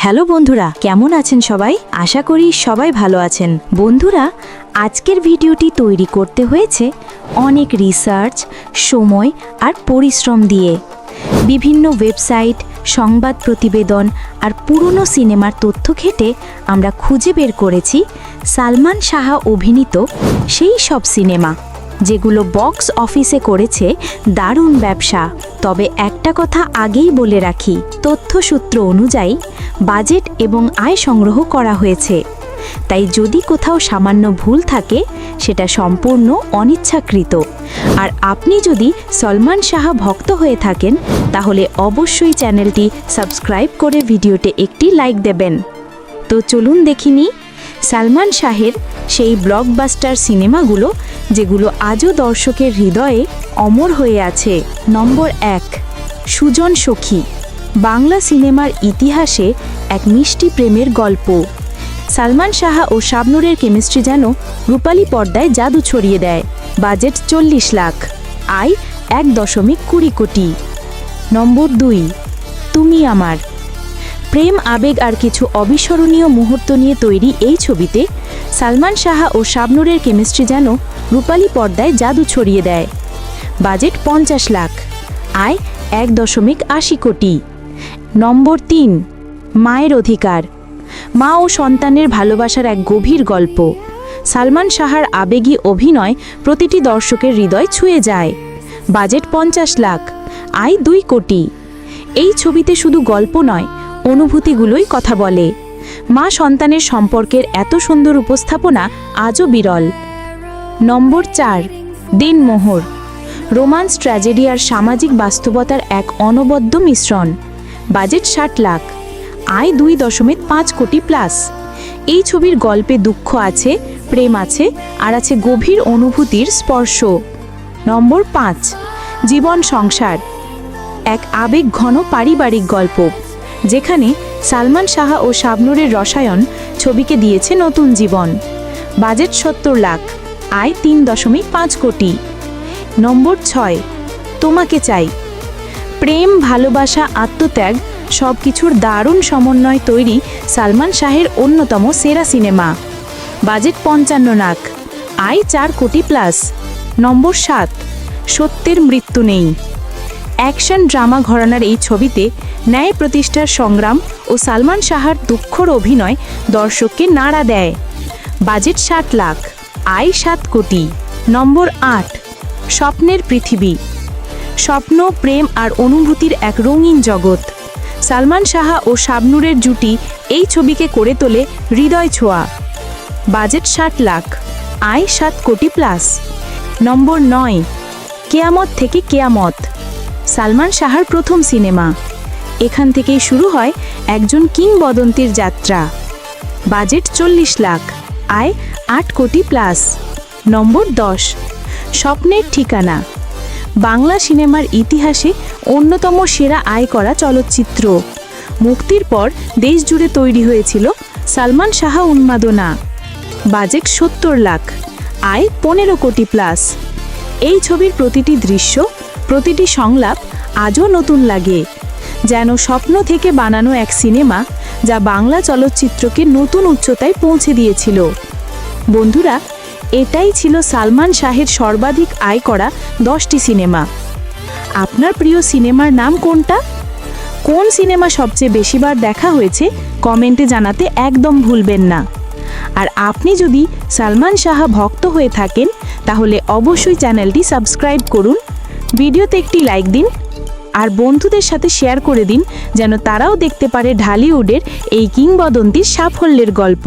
Hello বন্ধুরা, কেমন আছেন সবাই? আশা করি সবাই ভালো আছেন। বন্ধুরা, আজকের ভিডিওটি তৈরি করতে হয়েছে অনেক রিসার্চ, সময় আর পরিশ্রম দিয়ে। বিভিন্ন ওয়েবসাইট, সংবাদ প্রতিবেদন আর পুরনো সিনেমার তথ্য ঘেঁটে আমরা খুঁজে বের করেছি সালমান শাহ অভিনীত সেই সব সিনেমা যেগুলো বক্স অফিসে করেছে দারুণ ব্যবসা। তবে একটা কথা আগেই বলে রাখি, তথ্যসূত্র অনুযায়ী বাজেট এবং আয় সংগ্রহ করা হয়েছে, তাই যদি কোথাও সামান্য ভুল থাকে সেটা সম্পূর্ণ অনিচ্ছাকৃত। আর আপনি যদি সলমান শাহ ভক্ত হয়ে থাকেন তাহলে অবশ্যই চ্যানেলটি সাবস্ক্রাইব করে ভিডিওতে একটি লাইক দেবেন। তো চলুন দেখিনি সালমান শাহের সেই ব্লকবাস্টার সিনেমাগুলো যেগুলো আজও দর্শকের হৃদয়ে অমর হয়ে আছে। নম্বর 1, সুজন সখী। বাংলা সিনেমার ইতিহাসে এক মিষ্টি প্রেমের গল্প। সালমান শাহ ও শাবনূরের কেমিস্ট্রি যেন রূপালী পর্দায় জাদু ছড়িয়ে দেয়। বাজেট 40 লাখ, আয় 1.20 কোটি। নম্বর 2, তুমি আমার। প্রেম, আবেগ আর কিছু অবিস্মরণীয় মুহূর্ত নিয়ে তৈরি এই ছবিতে সালমান শাহ ও শাবনূরের কেমিস্ট্রি যেন রূপালী পর্দায় জাদু ছড়িয়ে দেয়। বাজেট 50 লাখ, আয় 1.80 কোটি। নম্বর 3, মায়ের অধিকার। মা ও সন্তানের ভালোবাসার এক গভীর গল্প। সালমান শাহর আবেগী অভিনয় প্রতিটি দর্শকের হৃদয় ছুঁয়ে যায়। বাজেট 50 লাখ, আয় 2 কোটি। এই ছবিতে শুধু গল্প নয়, অনুভূতিগুলোই কথা বলে। মা সন্তানের সম্পর্কের এত সুন্দর উপস্থাপনা আজও বিরল। নম্বর 4, দিনমোহর। রোমান্স, ট্র্যাজেডি আর সামাজিক বাস্তবতার এক অনবদ্য মিশ্রণ। বাজেট 60 লাখ, আয় 2.5 কোটি প্লাস। এই ছবির গল্পে দুঃখ আছে, প্রেম আছে আর আছে গভীর অনুভূতির স্পর্শ। নম্বর 5, জীবন সংসার। এক আবেগঘন পারিবারিক গল্প যেখানে সালমান শাহ ও শাবনূরের রসায়ন ছবিকে দিয়েছে নতুন জীবন। বাজেট 70 লাখ, আয় 3.5 কোটি। নম্বর 6, তোমাকে চাই। প্রেম, ভালোবাসা, আত্মত্যাগ সব কিছুর দারুণ সমন্বয় তৈরি সালমান শাহের অন্যতম সেরা সিনেমা। বাজেট 55 লাখ, আয় 4 কোটি প্লাস। নম্বর 7, সত্যের মৃত্যু নেই। অ্যাকশন ড্রামা ঘরানার এই ছবিতে ন্যায় প্রতিষ্ঠার সংগ্রাম ও সালমান শাহর দুঃখর অভিনয় দর্শককে নাড়া দেয়। বাজেট 60 লাখ, আয় 7 কোটি। নম্বর 8, স্বপ্নের পৃথিবী। স্বপ্ন, প্রেম আর অনুভূতির এক রঙিন জগৎ। সালমান শাহ ও শাবনূরের জুটি এই ছবিকে করে তোলে হৃদয় ছোঁয়া। বাজেট 60 লাখ, আয় 7 কোটি প্লাস। নম্বর 9, কেয়ামত থেকে কেয়ামত। সালমান শাহর প্রথম সিনেমা। এখান থেকেই শুরু হয় একজন কিংবদন্তির যাত্রা। বাজেট 40 লাখ, আয় 8 কোটি প্লাস। নম্বর 10, স্বপ্নের ঠিকানা। বাংলা সিনেমার ইতিহাসে অন্যতম সেরা আয় করা চলচ্চিত্র। মুক্তির পর দেশ জুড়ে তৈরি হয়েছিল সালমান শাহ উন্মাদনা। বাজেট 70 লাখ, আয় 15 কোটি প্লাস। এই ছবির প্রতিটি দৃশ্য, প্রতিটি সংলাপ আজও নতুন লাগে, যেন স্বপ্ন থেকে বানানো এক সিনেমা যা বাংলা চলচ্চিত্রকে নতুন উচ্চতায় পৌঁছে দিয়েছিল। বন্ধুরা, এটাই ছিল সালমান শাহের সর্বাধিক আয় করা 10টি সিনেমা। আপনার প্রিয় সিনেমার নাম কোনটা? কোন সিনেমা সবচেয়ে বেশিবার দেখা হয়েছে কমেন্টে জানাতে একদম ভুলবেন না। আর আপনি যদি সালমান শাহ ভক্ত হয়ে থাকেন তাহলে অবশ্যই চ্যানেলটি সাবস্ক্রাইব করুন, ভিডিওতে একটি লাইক দিন আর বন্ধুদের সাথে শেয়ার করে দিন যেন তারাও দেখতে পারে ঢালিউডের এই কিংবদন্তির সাফল্যের গল্প।